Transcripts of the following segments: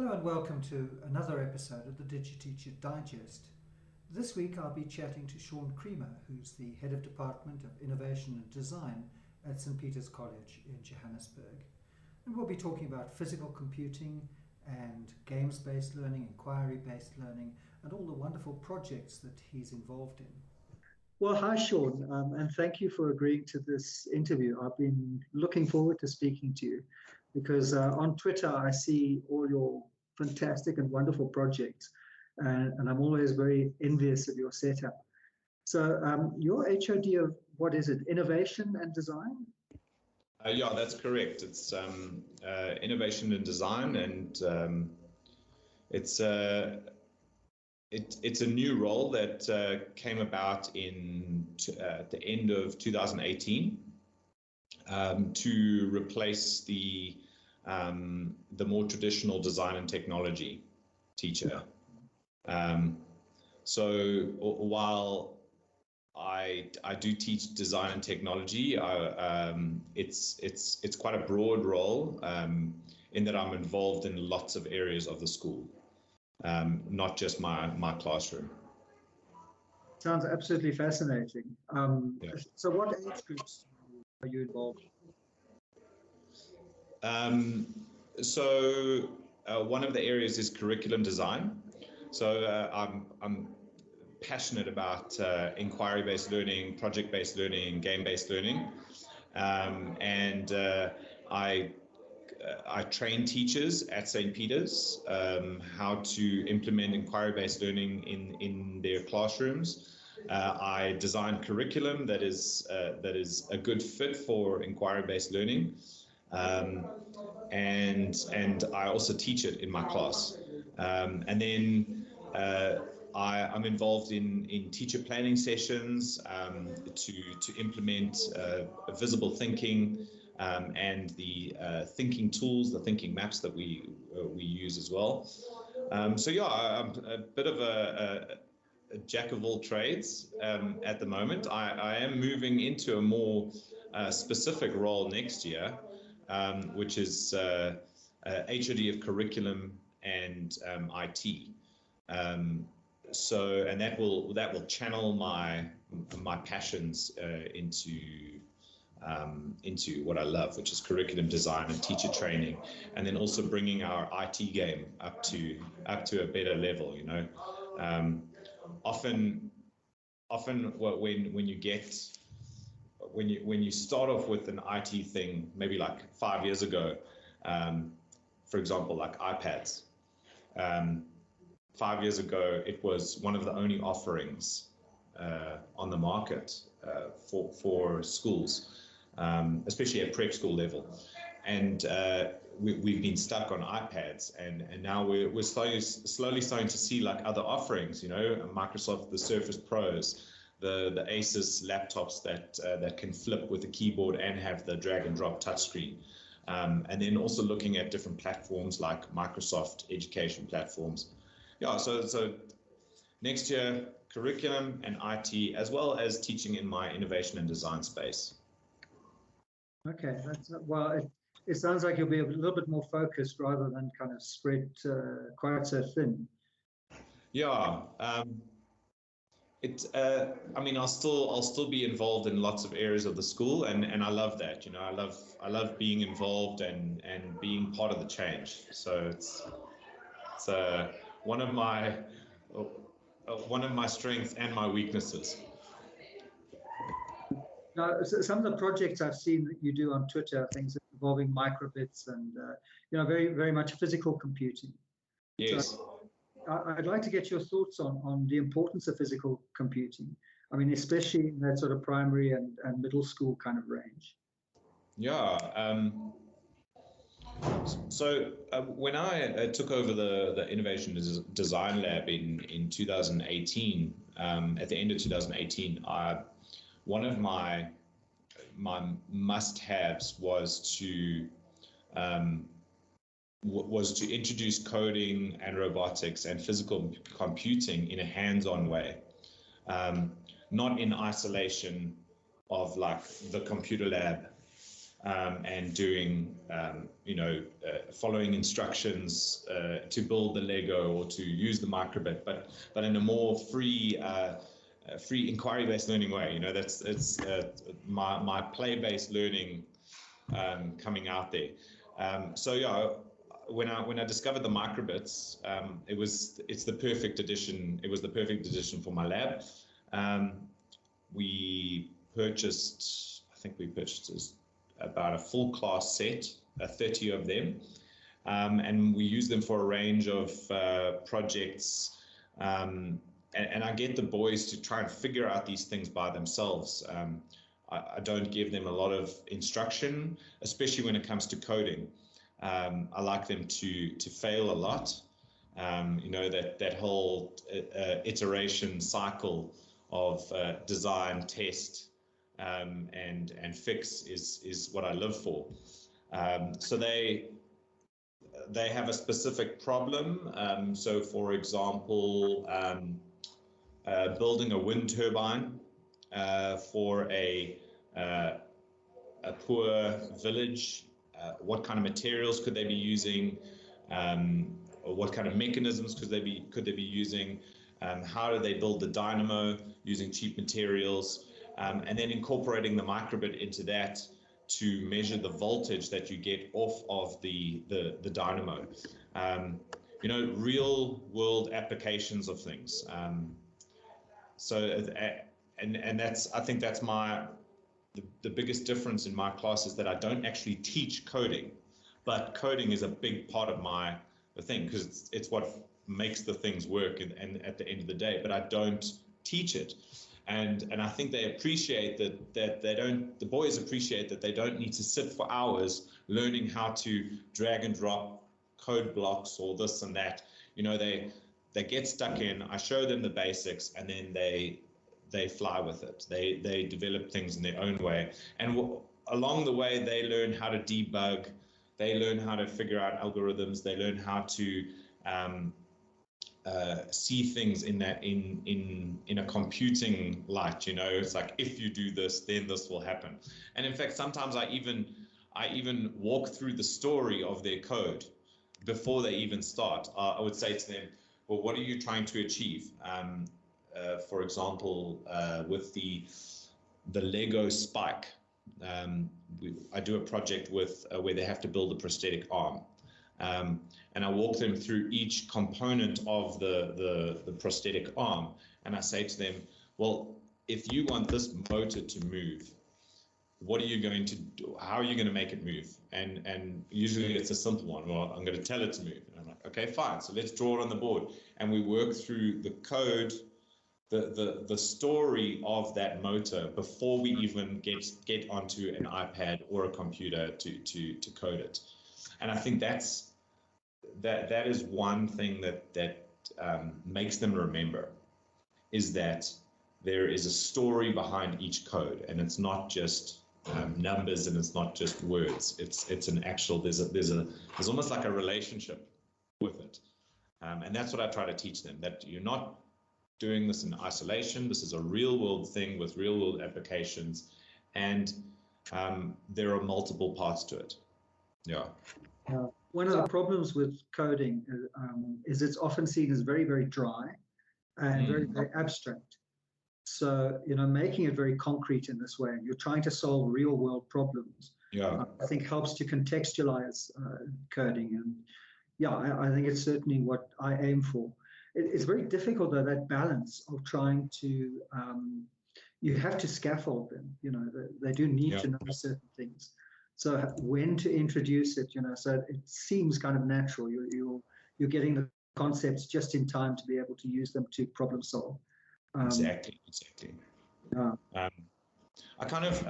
Hello and welcome to another episode of the DigiTeacher Digest. This week I'll be chatting to Sean Creamer, who's the Head of Department of Innovation and Design at St. Peter's College in Johannesburg. And we'll be talking about physical computing and games-based learning, inquiry-based learning, and all the wonderful projects that he's involved in. Well, hi, Sean, and thank you for agreeing to this interview. I've been looking forward to speaking to you because on Twitter I see all your fantastic and wonderful projects, and I'm always very envious of your setup. So your HOD of, what is it, innovation and design? Yeah, that's correct. It's innovation and design, and it's a new role that came about at the end of 2018 to replace the more traditional design and technology teacher. So while I do teach design and technology, it's quite a broad role in that I'm involved in lots of areas of the school. Not just my classroom. Sounds absolutely fascinating. Yeah. So what age groups are you involved in? One of the areas is curriculum design. So I'm passionate about inquiry-based learning, project-based learning, game-based learning, and I train teachers at St. Peter's how to implement inquiry-based learning in their classrooms. I design curriculum that is a good fit for inquiry-based learning, and I also teach it in my class. And then I'm involved in teacher planning sessions to implement visible thinking. And the thinking tools, the thinking maps that we use as well. So yeah, I'm a bit of a jack of all trades at the moment. I am moving into a more specific role next year, which is HOD of curriculum and IT. And that will channel my passions into what I love, which is curriculum design and teacher training, and then also bringing our IT game up to a better level. You know, often when you start off with an IT thing, maybe like 5 years ago, for example, like iPads. 5 years ago, it was one of the only offerings on the market for schools. Especially at prep school level, and we've been stuck on iPads, and now we're slowly starting to see like other offerings. You know, Microsoft, the Surface Pros, the Asus laptops that can flip with a keyboard and have the drag and drop touchscreen, and then also looking at different platforms like Microsoft education platforms. Yeah, so next year, curriculum and IT, as well as teaching in my innovation and design space. Okay, it sounds like you'll be a little bit more focused rather than kind of spread quite so thin. Yeah, I mean, I'll still be involved in lots of areas of the school, and I love that. You know, I love being involved and being part of the change. So it's one of my strengths and my weaknesses. Now, some of the projects I've seen that you do on Twitter are things involving microbits and very, very much physical computing. Yes. So I'd like to get your thoughts on the importance of physical computing. I mean, especially in that sort of primary and middle school kind of range. Yeah. So when I took over the Innovation Design Lab in 2018, at the end of 2018, one of my must-haves was to introduce coding and robotics and physical computing in a hands-on way, not in isolation of like the computer lab, and doing, following instructions to build the Lego or to use the microbit, but in a more free inquiry-based learning way. It's my play-based learning coming out there. So yeah, when I discovered the microbits, it's the perfect addition. It was the perfect addition for my lab. We purchased about a full class set, 30 of them, and we use them for a range of projects. And I get the boys to try and figure out these things by themselves. I don't give them a lot of instruction, especially when it comes to coding. I like them to fail a lot. That whole iteration cycle of design, test, and fix is what I live for. So they have a specific problem. So for example, building a wind turbine for a poor village. What kind of materials could they be using? Or what kind of mechanisms could they be using? How do they build the dynamo using cheap materials? And then incorporating the microbit into that to measure the voltage that you get off of the dynamo. Real world applications of things. I think that's the biggest difference in my class is that I don't actually teach coding, but coding is a big part of the thing, because it's what makes the things work and at the end of the day, but I don't teach it. And I think they appreciate that the boys appreciate that they don't need to sit for hours learning how to drag and drop code blocks or this and that. They get stuck in, I show them the basics, and then they fly with it. They develop things in their own way. And along the way, they learn how to debug. They learn how to figure out algorithms. They learn how to see things in a computing light. It's like, if you do this, then this will happen. And in fact, sometimes I even walk through the story of their code before they even start. I would say to them, well, what are you trying to achieve? For example, with the Lego spike, I do a project where they have to build a prosthetic arm, and I walk them through each component of the prosthetic arm, and I say to them, well, if you want this motor to move, what are you going to do? How are you going to make it move? And usually it's a simple one. Well, I'm going to tell it to move. And I'm like, okay, fine. So let's draw it on the board, and we work through the code, the story of that motor before we even get onto an iPad or a computer to code it. And I think that is one thing that makes them remember, is that there is a story behind each code, and it's not just numbers, and it's not just words. It's an actual, there's almost like a relationship with it, and that's what I try to teach them, that you're not doing this in isolation. This is a real world thing with real world applications, and there are multiple parts to it. Yeah. One of the problems with coding is it's often seen as very, very dry and very, very abstract. So, making it very concrete in this way, you're trying to solve real world problems. Yeah. I think helps to contextualize coding. And yeah, I think it's certainly what I aim for. It's very difficult, though, that balance of trying to, you have to scaffold them, they do need to know certain things. So when to introduce it, so it seems kind of natural. You're getting the concepts just in time to be able to use them to problem solve. Exactly. Yeah. I kind of,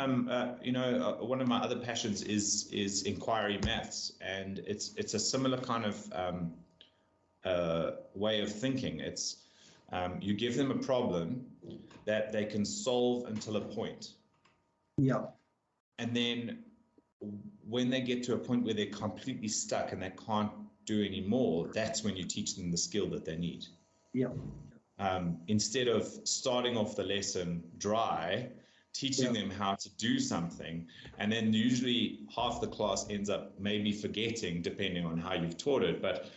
one of my other passions is inquiry maths, and it's a similar kind of way of thinking. It's you give them a problem that they can solve until a point. Yeah. And then when they get to a point where they're completely stuck and they can't do any more, that's when you teach them the skill that they need. Yeah. Instead of starting off the lesson dry teaching them how to do something, and then usually half the class ends up maybe forgetting, depending on how you've taught it, but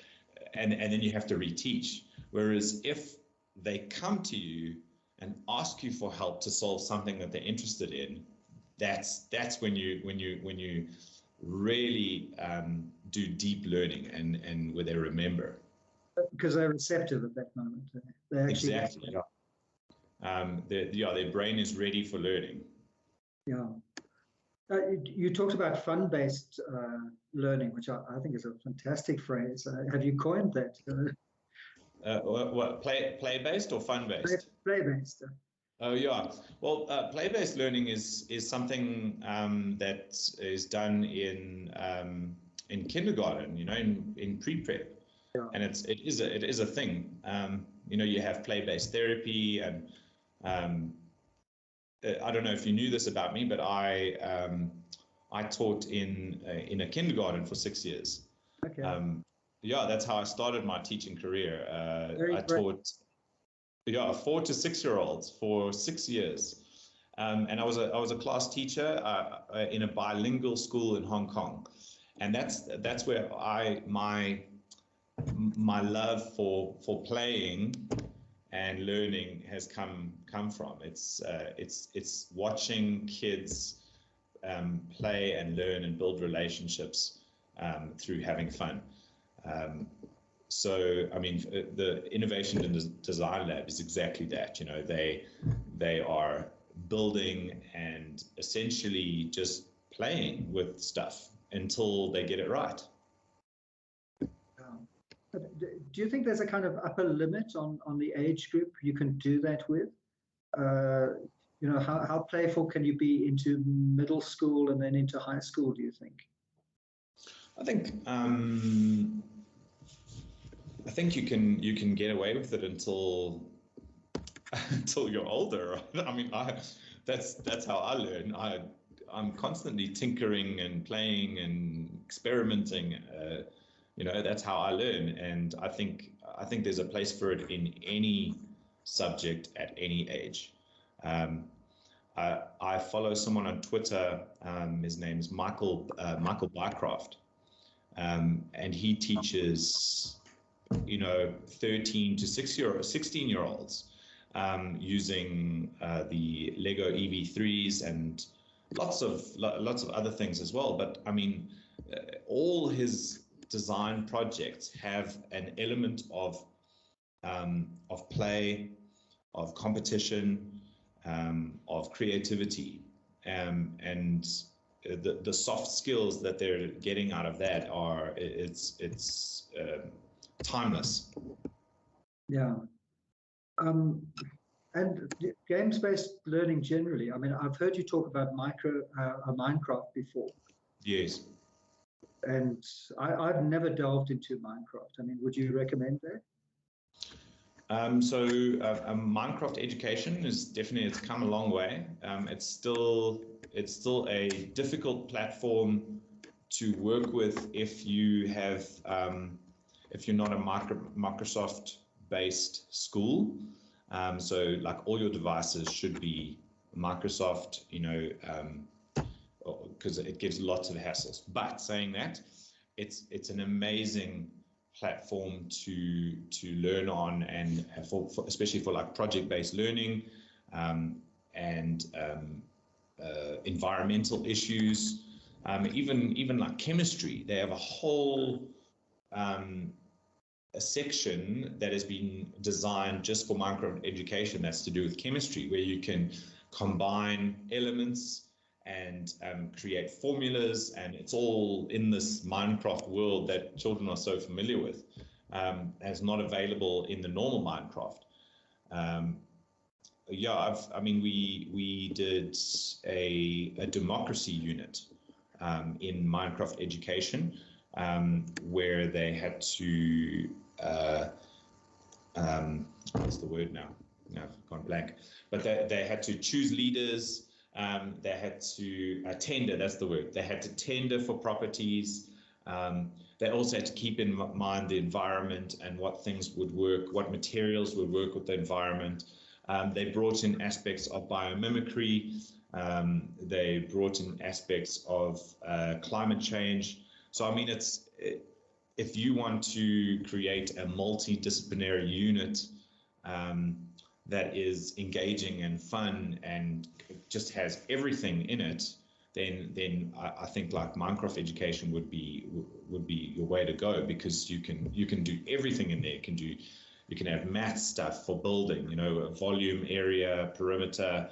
and then you have to reteach. Whereas if they come to you and ask you for help to solve something that they're interested in, that's when you really do deep learning and where they remember. Because they're receptive at that moment. They actually Exactly. Their brain is ready for learning. Yeah. You talked about fun-based learning, which I think is a fantastic phrase. Have you coined that? What play-based or fun-based? Play-based. Oh yeah. Well, play-based learning is something that is done in kindergarten, in pre-prep, Yeah. and it is a thing. You have play-based therapy, and I don't know if you knew this about me, but I taught in a kindergarten for 6 years. Okay. Yeah, that's how I started my teaching career. I Great. taught 4 to 6 year olds for 6 years, and I was a class teacher in a bilingual school in Hong Kong, and that's where my love for playing and learning has come from. It's watching kids play and learn and build relationships through having fun. So, I mean, the Innovation and Design Lab is exactly that. They are building and essentially just playing with stuff until they get it right. Do you think there's a kind of upper limit on the age group you can do that with? How playful can you be into middle school and then into high school, do you think? I think you can get away with it until you're older. I mean, that's how I learn. I'm constantly tinkering and playing and experimenting. That's how I learn, and I think there's a place for it in any subject at any age. I follow someone on Twitter. His name is Michael Bycroft, and he teaches 13 to 16-year-olds using the Lego EV3s and lots of other things as well. But I mean, all his design projects have an element of play, of competition, of creativity, and the soft skills that they're getting out of that it's timeless. Yeah. And games-based learning generally. I mean, I've heard you talk about Minecraft before. Yes. And I've never delved into Minecraft. I mean, would you recommend that? Minecraft education it's come a long way. It's still a difficult platform to work with if you're not a Microsoft-based school. So like all your devices should be Microsoft, because it gives lots of hassles. But saying that, it's an amazing platform to learn on, and for especially for like project-based learning and environmental issues, even like chemistry. They have a whole a section that has been designed just for Minecraft education that's to do with chemistry, where you can combine elements and create formulas, and it's all in this Minecraft world that children are so familiar with, as not available in the normal Minecraft. We did a democracy unit in Minecraft education, where they had to what's the word now? I've gone blank. But they had to choose leaders. They had to tender. That's the word. They had to tender for properties. They also had to keep in mind the environment and what things would work, what materials would work with the environment. They brought in aspects of biomimicry, They brought in aspects of climate change. So, I mean, if you want to create a multidisciplinary unit that is engaging and fun and just has everything in it, then I think like Minecraft education would be your way to go, because you can do everything in there. You can have math stuff for building, volume, area, perimeter.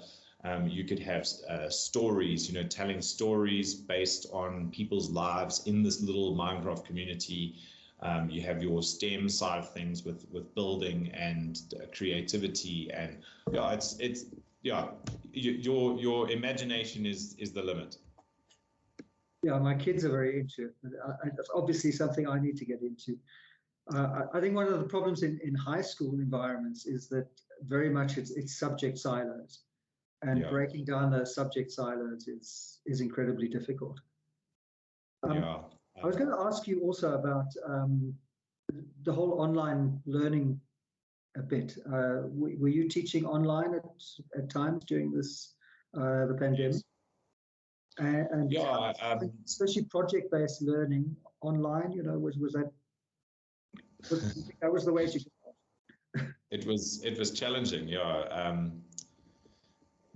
You could have stories, telling stories based on people's lives in this little Minecraft community. You have your STEM side of things with building and creativity, and your imagination is the limit. Yeah, my kids are very into it. It's obviously something I need to get into. I think one of the problems in high school environments is that very much it's subject silos, and breaking down those subject silos is incredibly difficult. I was going to ask you also about the whole online learning a bit. Were you teaching online at times during the pandemic? Yes. And especially project-based learning online, was that was the way to go? It was challenging,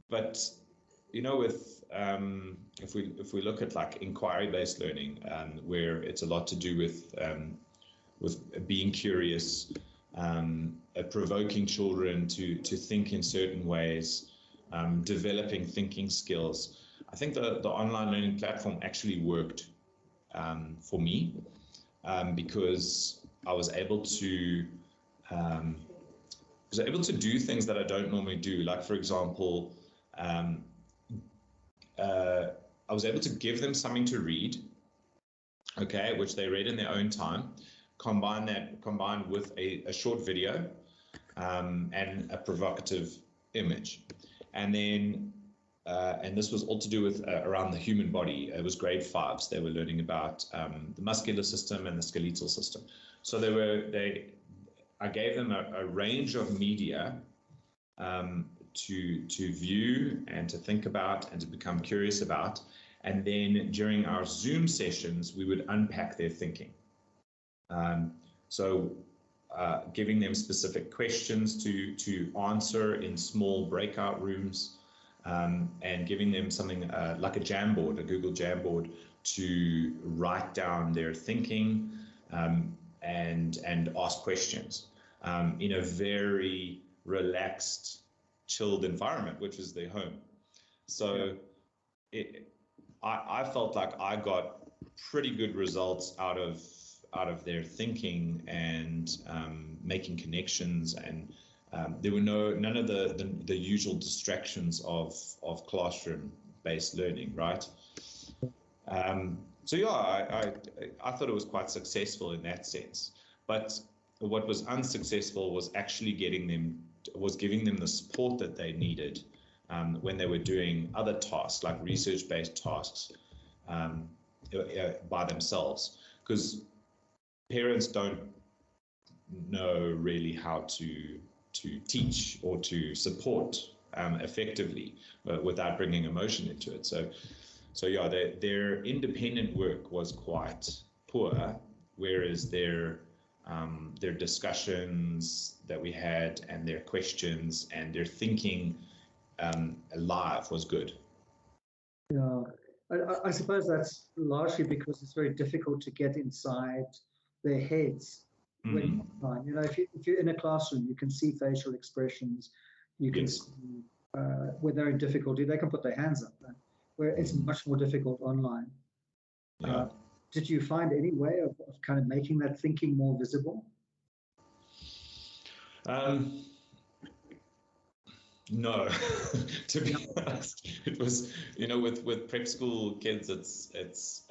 but with if we look at like inquiry-based learning, where it's a lot to do with being curious, provoking children to think in certain ways, developing thinking skills. I think the online learning platform actually worked for me, because I was able to do things that I don't normally do. Like, for example, I was able to give them something to read, which they read in their own time, combined with a short video and a provocative image. And then and this was all to do with around the human body. It was grade 5s. They were learning about the muscular system and the skeletal system. So I gave them a range of media to view and to think about and to become curious about. And then during our Zoom sessions, we would unpack their thinking. Giving them specific questions to answer in small breakout rooms, and giving them something like a Jamboard, a Google Jamboard, to write down their thinking and ask questions in a very relaxed, chilled environment, which is their home. So I felt like I got pretty good results out of their thinking and making connections, and there were none of the usual distractions of classroom-based learning, right? So I thought it was quite successful in that sense. But what was unsuccessful was actually giving them the support that they needed when they were doing other tasks, like research-based tasks, by themselves, because parents don't know really how to teach or to support effectively without bringing emotion into it. So their independent work was quite poor, whereas their discussions that we had and their questions and their thinking live was good. Yeah, I suppose that's largely because it's very difficult to get inside their heads. When if you're in a classroom, you can see facial expressions, you can see when they're in difficulty, they can put their hands up, where it's much more difficult online. Did you find any way of kind of making that thinking more visible? No, to be honest, it was, with prep school kids, it's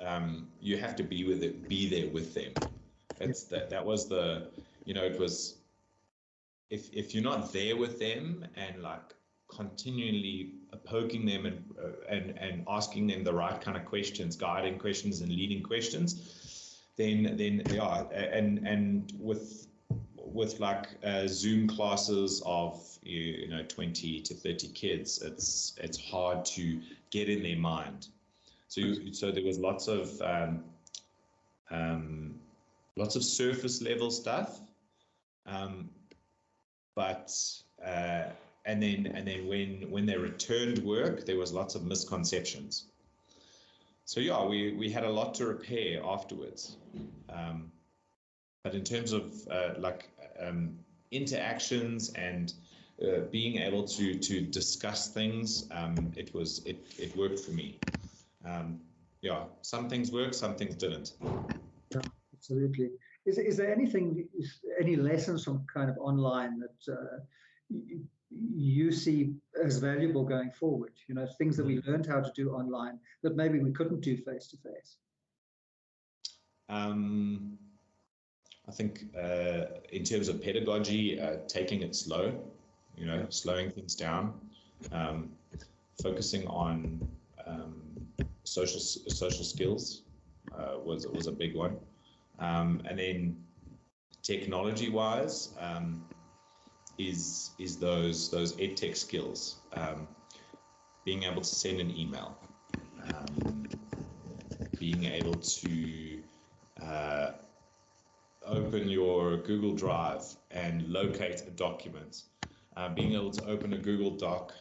you have to be there with them. That was the, it was, if you're not there with them and like continually poking them and asking them the right kind of questions, guiding questions and leading questions, then and with with like Zoom classes of 20 to 30 kids, it's hard to get in their mind. So there was lots of surface level stuff, but and then when they returned work, there was lots of misconceptions. So yeah, we had a lot to repair afterwards. But in terms of interactions and being able to discuss things, it worked for me. Yeah, some things worked, some things didn't. Yeah, absolutely. Is there any lessons from kind of online that you see as valuable going forward? Things that we learned how to do online that maybe we couldn't do face to face. I think in terms of pedagogy, taking it slow, slowing things down, focusing on social skills was a big one, and then technology-wise is those EdTech skills, being able to send an email, being able to open your Google Drive and locate a document, being able to open a Google Doc,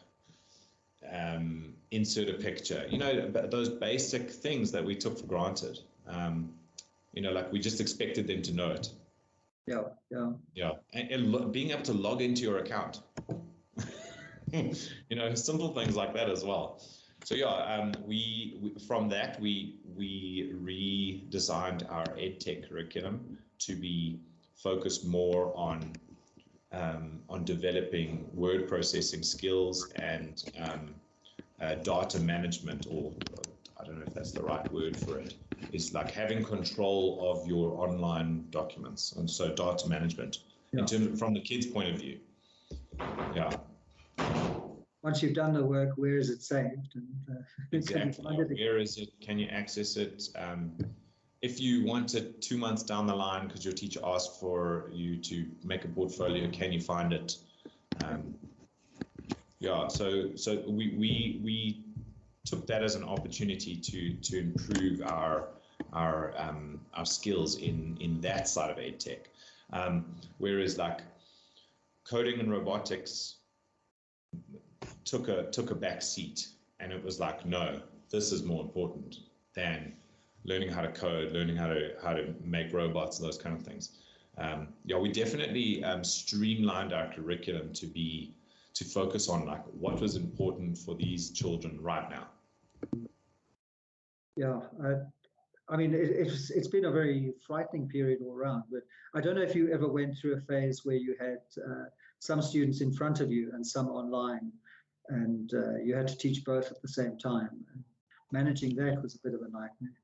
insert a picture, those basic things that we took for granted. Like we just expected them to know it. Yeah. And being able to log into your account, simple things like that as well. So yeah, we from that we redesigned our EdTech curriculum to be focused more on developing word processing skills and data management, or I don't know if that's the right word for it. It's like having control of your online documents, and so data management in terms from the kids' point of view. Yeah. Once you've done the work, where is it saved? And, exactly. Where is it? Can you access it? If you want it 2 months down the line because your teacher asked for you to make a portfolio, can you find it? So we took that as an opportunity to improve our skills in that side of EdTech. Whereas like coding and robotics took a back seat, and it was like, no, this is more important than learning how to code, learning how to make robots, those kind of things. We definitely streamlined our curriculum to focus on like what was important for these children right now. Yeah, I mean, it's been a very frightening period all around, but I don't know if you ever went through a phase where you had some students in front of you and some online, and you had to teach both at the same time. And managing that was a bit of a nightmare.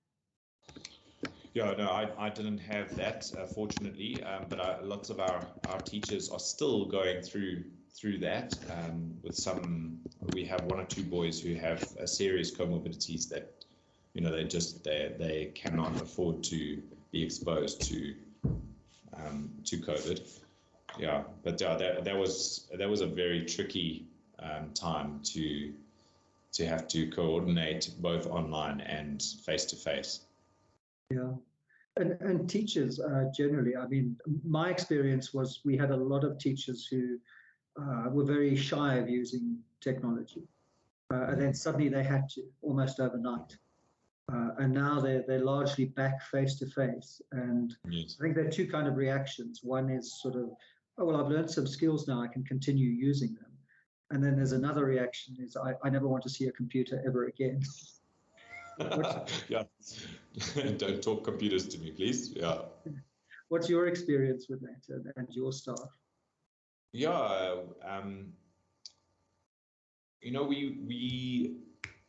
Yeah, no, I didn't have that, fortunately, but lots of our teachers are still going through that. With we have 1 or 2 boys who have serious comorbidities that, they cannot afford to be exposed to COVID. Yeah, but that was a very tricky time to have to coordinate both online and face to face. Yeah, and teachers generally, I mean, my experience was we had a lot of teachers who were very shy of using technology, and then suddenly they had to, almost overnight. And now they're largely back face to face. And yes. I think there are 2 kind of reactions. One is sort of, oh, well, I've learned some skills now, I can continue using them. And then there's another reaction is, I never want to see a computer ever again. Yeah. Don't talk computers to me, please. Yeah. What's your experience with that and your staff? Yeah.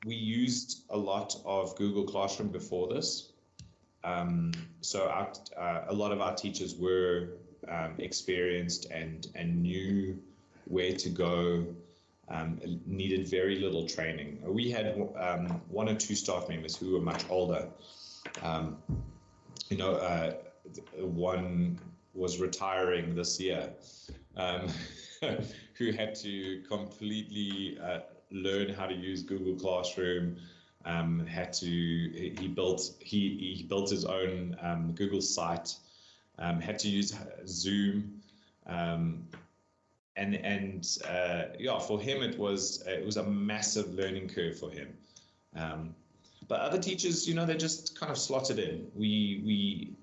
We used a lot of Google Classroom before this. So a lot of our teachers were experienced and knew where to go, needed very little training. We had 1 or 2 staff members who were much older. One was retiring this year, who had to completely learn how to use Google Classroom. He built his own Google site, had to use Zoom, yeah, for him it was a massive learning curve for him. But other teachers, they just kind of slotted in. We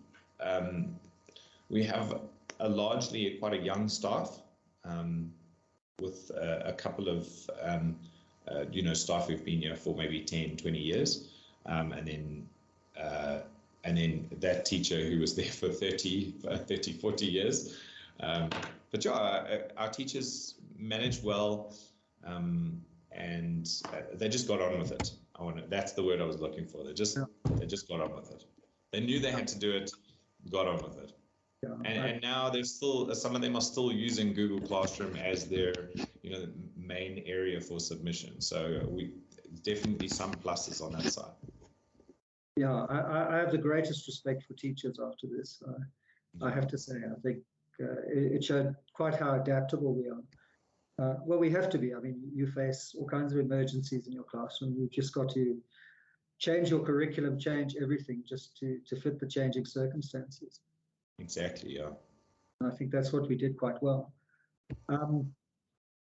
have quite a young staff, with a couple of staff who've been here for maybe 10, 20 years, and then that teacher who was there for 30, 40 years. But yeah, our teachers managed well, and they just got on with it. That's the word I was looking for. They just got on with it. They knew they had to do it, got on with it. Yeah, and now they're still, some of them are still using Google Classroom as their main area for submission. So definitely some pluses on that side. Yeah, I have the greatest respect for teachers after this. I have to say, I think it showed quite how adaptable we are. Well, we have to be. I mean, you face all kinds of emergencies in your classroom. You've just got to change your curriculum, change everything just to fit the changing circumstances. Exactly, yeah. I think that's what we did quite well.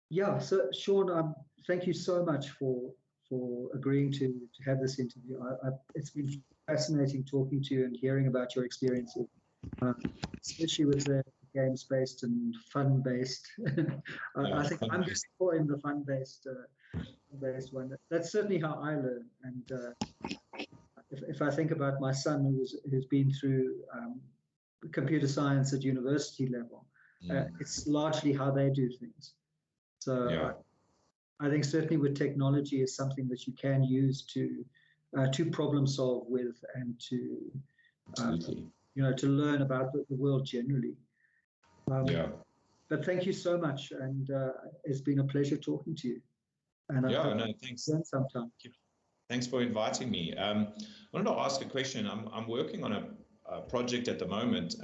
Yeah, so Sean, thank you so much for agreeing to have this interview. It's been fascinating talking to you and hearing about your experiences, especially with the games-based and fun-based. I think I'm just more in the fun-based one. That's certainly how I learn. And if I think about my son who's been through computer science at university level, it's largely how they do things. So yeah. I think certainly with technology is something that you can use to problem solve with, and to learn about the world generally. Yeah. But thank you so much, and it's been a pleasure talking to you. And thanks. Sometime. Thanks for inviting me. I wanted to ask a question. I'm working on a project at the moment.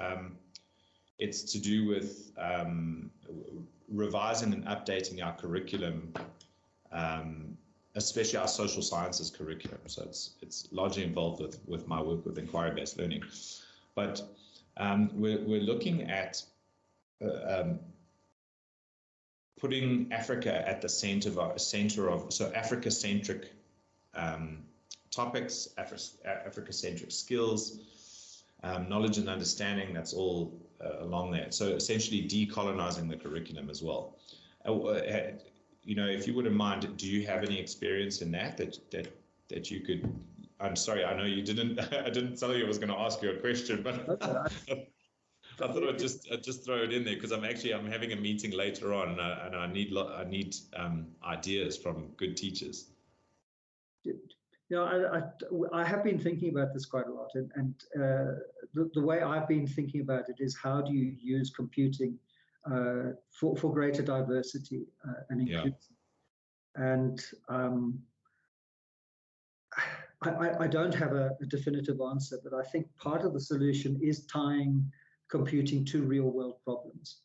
It's to do with revising and updating our curriculum, especially our social sciences curriculum. So it's largely involved with my work with inquiry-based learning. But we're looking at putting Africa at the center of so Africa-centric topics, Africa-centric skills, knowledge and understanding. That's all along there. So essentially decolonizing the curriculum as well. If you wouldn't mind, do you have any experience in that you could? I'm sorry, I know you didn't. I didn't tell you I was going to ask you a question, but I thought I'd just throw it in there because I'm having a meeting later on, and I need ideas from good teachers. I have been thinking about this quite a lot, and the way I've been thinking about it is, how do you use computing for greater diversity and inclusion? Yeah. And I don't have a definitive answer, but I think part of the solution is tying computing to real-world problems.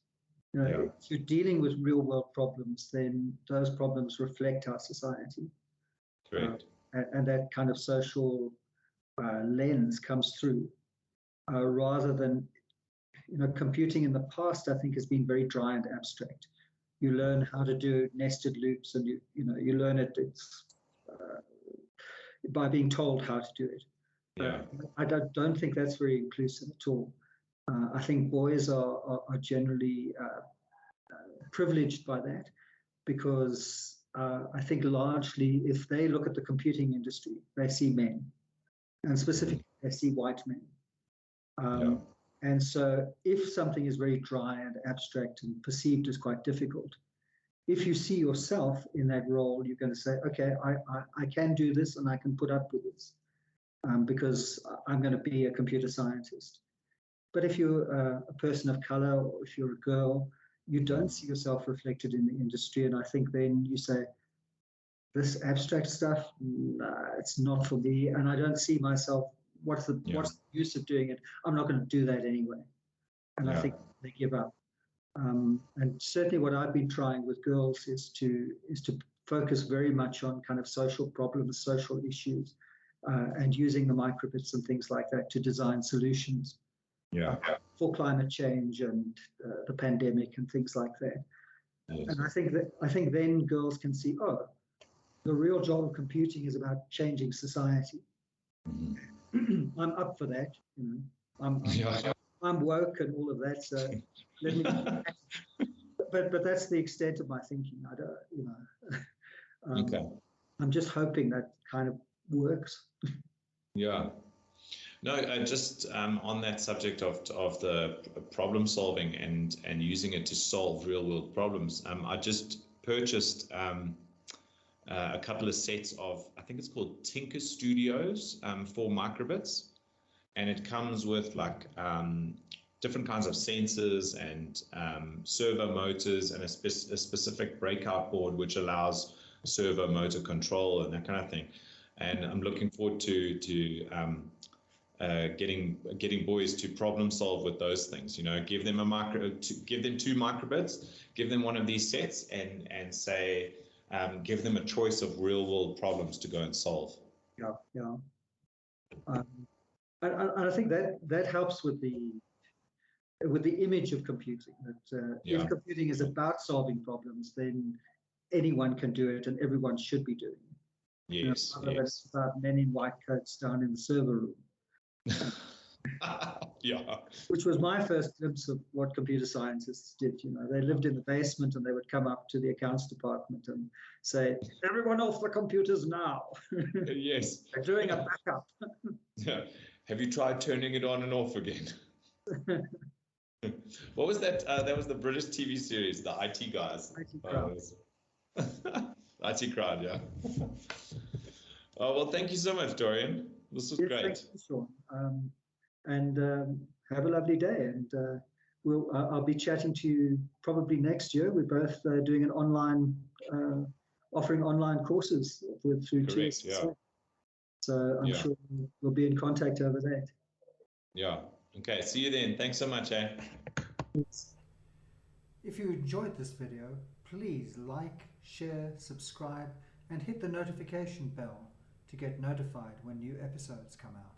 If you're dealing with real-world problems, then those problems reflect our society. Correct. And that kind of social lens comes through, rather than, computing in the past, I think, has been very dry and abstract. You learn how to do nested loops, and you learn it by being told how to do it. Yeah. I don't think that's very inclusive at all. I think boys are generally privileged by that, because I think largely, if they look at the computing industry, they see men, and specifically they see white men. And so if something is very dry and abstract and perceived as quite difficult, if you see yourself in that role, you're going to say, okay, I can do this, and I can put up with this, because I'm going to be a computer scientist. But if you're a person of color, or if you're a girl, you don't see yourself reflected in the industry. And I think then you say, this abstract stuff, it's not for me, and I don't see myself. What's the use of doing it? I'm not going to do that anyway. and I think they give up. And certainly what I've been trying with girls is to focus very much on kind of social problems, social issues, and using the microbits and things like that to design solutions for climate change and the pandemic and things like that. Yes. And I think then girls can see, oh, the real job of computing is about changing society. Mm-hmm. I'm up for that, you know. I'm woke and all of that. So let me. But that's the extent of my thinking. I don't, you know. Okay. I'm just hoping that kind of works. Yeah. No, just on that subject of the problem solving and using it to solve real world problems, I just purchased a couple of sets of, I think it's called Tinker Studios for microbits, and it comes with like different kinds of sensors and servo motors and a specific breakout board which allows servo motor control and that kind of thing. And I'm looking forward to getting boys to problem solve with those things. You know, give them give them 2 microbits, give them one of these sets, and say, give them a choice of real world problems to go and solve. Yeah, yeah. And I think that helps with the image of computing. That if computing is about solving problems, then anyone can do it, and everyone should be doing it. Yes, you know, it's about men in white coats down in the server room. Which was my first glimpse of what computer scientists did. You know, they lived in the basement and they would come up to the accounts department and say, "Everyone off the computers now." Yes. They're doing a backup. Yeah. Have you tried turning it on and off again? What was that? That was the British TV series, the IT guys. IT crowd. IT crowd, yeah. Oh, well, thank you so much, Dorian. This was great. Thank you, Sean. And have a lovely day. And I'll be chatting to you probably next year. We're both doing an online, offering online courses through Correct, TSSA. Yeah. So I'm sure we'll be in contact over that. Yeah. Okay. See you then. Thanks so much, eh? Thanks. If you enjoyed this video, please like, share, subscribe, and hit the notification bell to get notified when new episodes come out.